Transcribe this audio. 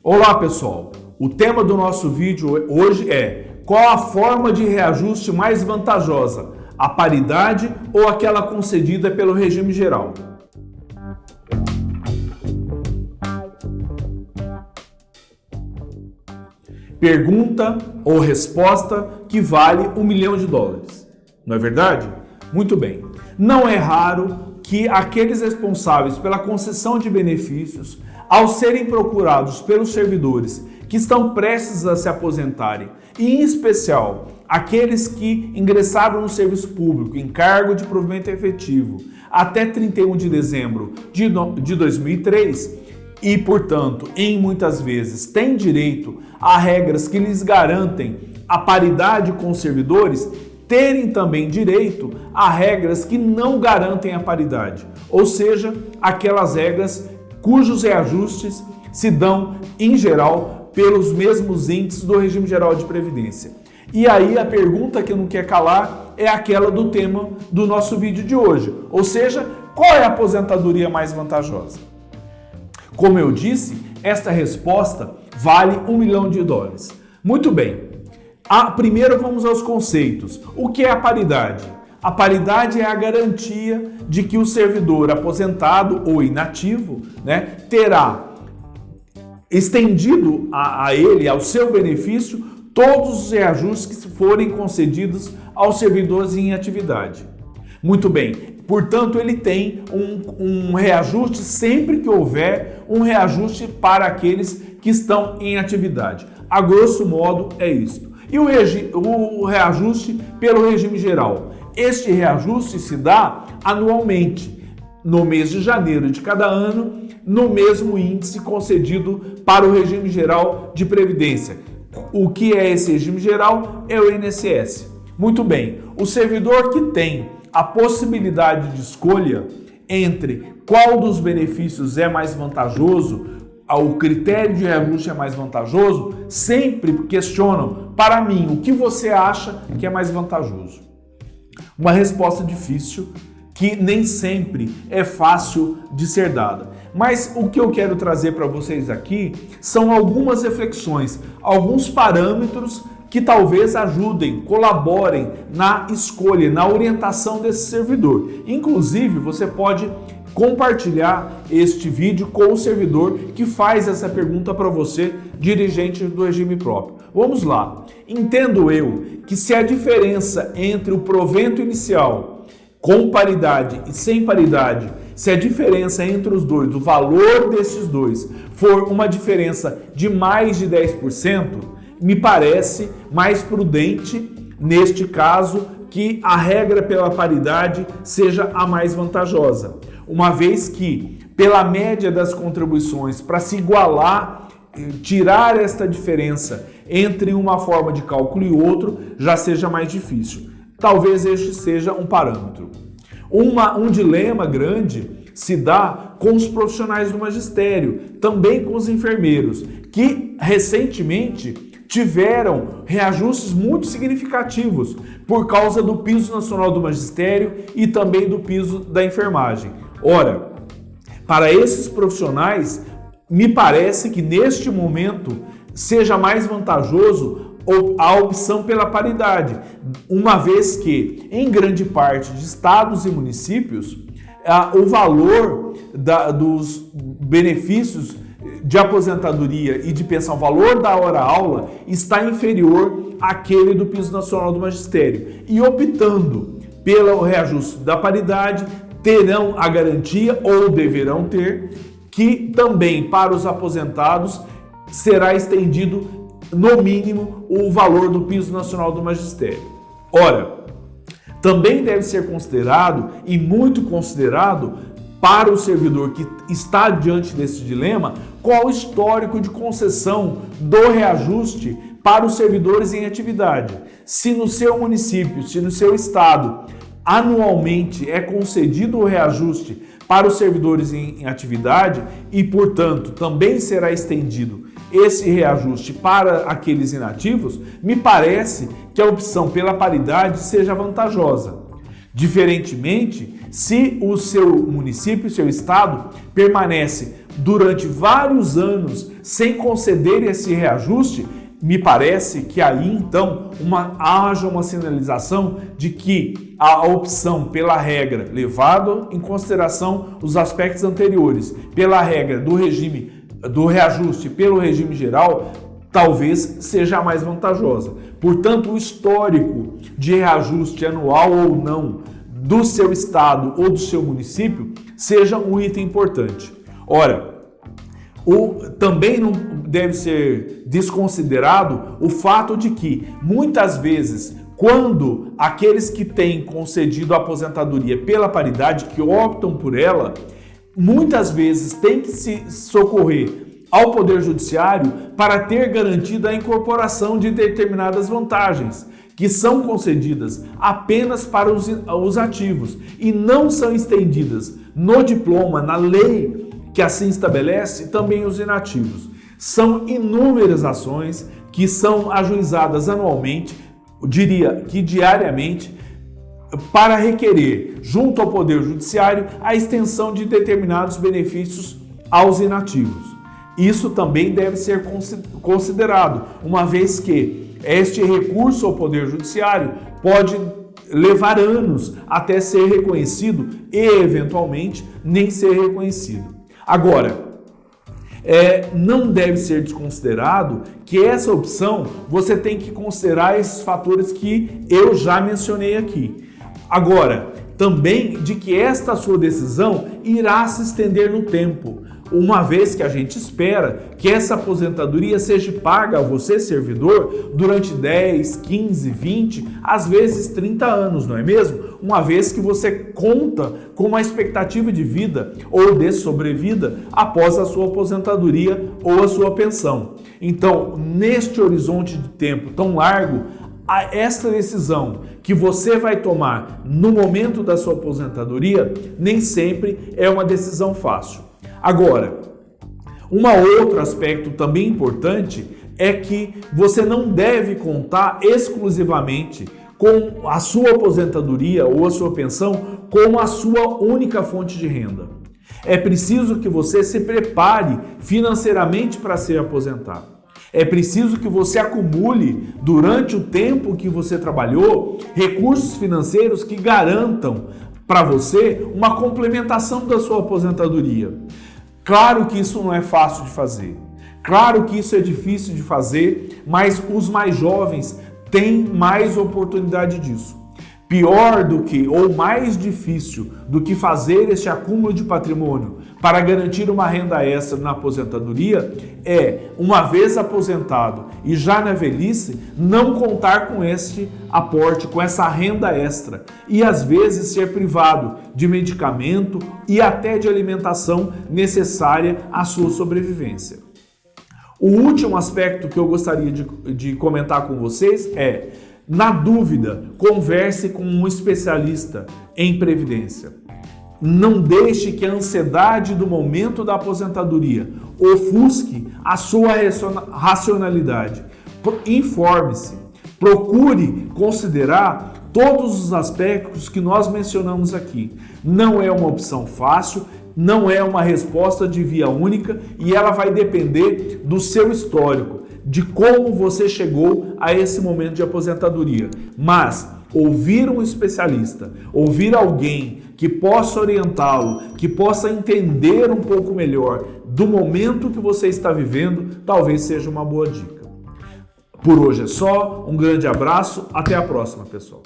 Olá pessoal, o tema do nosso vídeo hoje é: qual a forma de reajuste mais vantajosa, a paridade ou aquela concedida pelo regime geral? Pergunta ou resposta que vale $1 milhão, não é verdade? Muito bem, não é raro que aqueles responsáveis pela concessão de benefícios, ao serem procurados pelos servidores que estão prestes a se aposentarem, e em especial aqueles que ingressaram no serviço público em cargo de provimento efetivo até 31 de dezembro de 2003 e, portanto, muitas vezes têm direito a regras que lhes garantem a paridade com os servidores, terem também direito a regras que não garantem a paridade, ou seja, aquelas regras cujos reajustes se dão, em geral, pelos mesmos índices do regime geral de previdência. E aí a pergunta que não quer calar é aquela do tema do nosso vídeo de hoje, ou seja, qual é a aposentadoria mais vantajosa? Como eu disse, esta resposta vale $1 milhão. Muito bem. Primeiro vamos aos conceitos. O que é a paridade? A paridade é a garantia de que o servidor aposentado ou inativo, terá estendido a ele, ao seu benefício, todos os reajustes que forem concedidos aos servidores em atividade. Muito bem, portanto ele tem um reajuste sempre que houver um reajuste para aqueles que estão em atividade. A grosso modo é isto. E o reajuste pelo regime geral? Este reajuste se dá anualmente, no mês de janeiro de cada ano, no mesmo índice concedido para o regime geral de previdência. O que é esse regime geral? É o INSS. Muito bem, o servidor que tem a possibilidade de escolha entre qual dos benefícios é mais vantajoso, o critério de reajuste é mais vantajoso, sempre questionam: para mim, o que você acha que é mais vantajoso? Uma resposta difícil, que nem sempre é fácil de ser dada. Mas o que eu quero trazer para vocês aqui são algumas reflexões, alguns parâmetros que talvez ajudem, colaborem na escolha, na orientação desse servidor. Inclusive, você pode compartilhar este vídeo com o servidor que faz essa pergunta para você, dirigente do regime próprio. Vamos lá. Entendo eu que se a diferença entre o provento inicial com paridade e sem paridade, se a diferença entre os dois, o valor desses dois, for uma diferença de mais de 10%, me parece mais prudente, neste caso, que a regra pela paridade seja a mais vantajosa. Uma vez que, pela média das contribuições, para se igualar, tirar esta diferença entre uma forma de cálculo e outro, já seja mais difícil. Talvez este seja um parâmetro. Um dilema grande se dá com os profissionais do magistério, também com os enfermeiros, que recentemente tiveram reajustes muito significativos por causa do piso nacional do magistério e também do piso da enfermagem. Ora, para esses profissionais, me parece que neste momento seja mais vantajoso a opção pela paridade, uma vez que, em grande parte de estados e municípios, o valor dos benefícios de aposentadoria e de pensão, o valor da hora-aula, está inferior àquele do piso nacional do magistério. E optando pelo reajuste da paridade, terão a garantia, ou deverão ter, que também para os aposentados será estendido, no mínimo, o valor do piso nacional do magistério. Ora, também deve ser considerado, e muito considerado, para o servidor que está diante desse dilema, qual o histórico de concessão do reajuste para os servidores em atividade. Se no seu município, se no seu estado, anualmente é concedido o reajuste para os servidores em atividade e, portanto, também será estendido esse reajuste para aqueles inativos, me parece que a opção pela paridade seja vantajosa. Diferentemente, se o seu município, o seu estado, permanece durante vários anos sem conceder esse reajuste, me parece que aí então haja uma sinalização de que a opção pela regra, levado em consideração os aspectos anteriores, pela regra do reajuste pelo regime geral, talvez seja a mais vantajosa. Portanto, o histórico de reajuste anual ou não do seu estado ou do seu município seja um item importante. Ora, também não deve ser desconsiderado o fato de que, muitas vezes, quando aqueles que têm concedido a aposentadoria pela paridade, que optam por ela, muitas vezes têm que se socorrer ao Poder Judiciário para ter garantida a incorporação de determinadas vantagens, que são concedidas apenas para os ativos e não são estendidas no diploma, na lei que assim estabelece, também os inativos. São inúmeras ações que são ajuizadas anualmente, eu diria que diariamente, para requerer, junto ao Poder Judiciário, a extensão de determinados benefícios aos inativos. Isso também deve ser considerado, uma vez que este recurso ao Poder Judiciário pode levar anos até ser reconhecido e, eventualmente, nem ser reconhecido. Agora, não deve ser desconsiderado que essa opção você tem que considerar esses fatores que eu já mencionei aqui. Agora, também de que esta sua decisão irá se estender no tempo, uma vez que a gente espera que essa aposentadoria seja paga a você, servidor, durante 10, 15, 20, às vezes 30 anos, não é mesmo? Uma vez que você conta com uma expectativa de vida ou de sobrevida após a sua aposentadoria ou a sua pensão. Então, neste horizonte de tempo tão largo, esta decisão que você vai tomar no momento da sua aposentadoria nem sempre é uma decisão fácil. Agora, um outro aspecto também importante é que você não deve contar exclusivamente com a sua aposentadoria ou a sua pensão como a sua única fonte de renda. É preciso que você se prepare financeiramente para ser aposentado. É preciso que você acumule, durante o tempo que você trabalhou, recursos financeiros que garantam para você uma complementação da sua aposentadoria. Claro que isso não é fácil de fazer. Claro que isso é difícil de fazer, mas os mais jovens têm mais oportunidade disso. Pior do que, ou mais difícil do que fazer este acúmulo de patrimônio para garantir uma renda extra na aposentadoria é, uma vez aposentado e já na velhice, não contar com este aporte, com essa renda extra e às vezes ser privado de medicamento e até de alimentação necessária à sua sobrevivência. O último aspecto que eu gostaria de comentar com vocês é: na dúvida, converse com um especialista em previdência. Não deixe que a ansiedade do momento da aposentadoria ofusque a sua racionalidade. Informe-se. Procure considerar todos os aspectos que nós mencionamos aqui. Não é uma opção fácil, não é uma resposta de via única e ela vai depender do seu histórico, de como você chegou a esse momento de aposentadoria. Mas ouvir um especialista, ouvir alguém que possa orientá-lo, que possa entender um pouco melhor do momento que você está vivendo, talvez seja uma boa dica. Por hoje é só, um grande abraço, até a próxima, pessoal.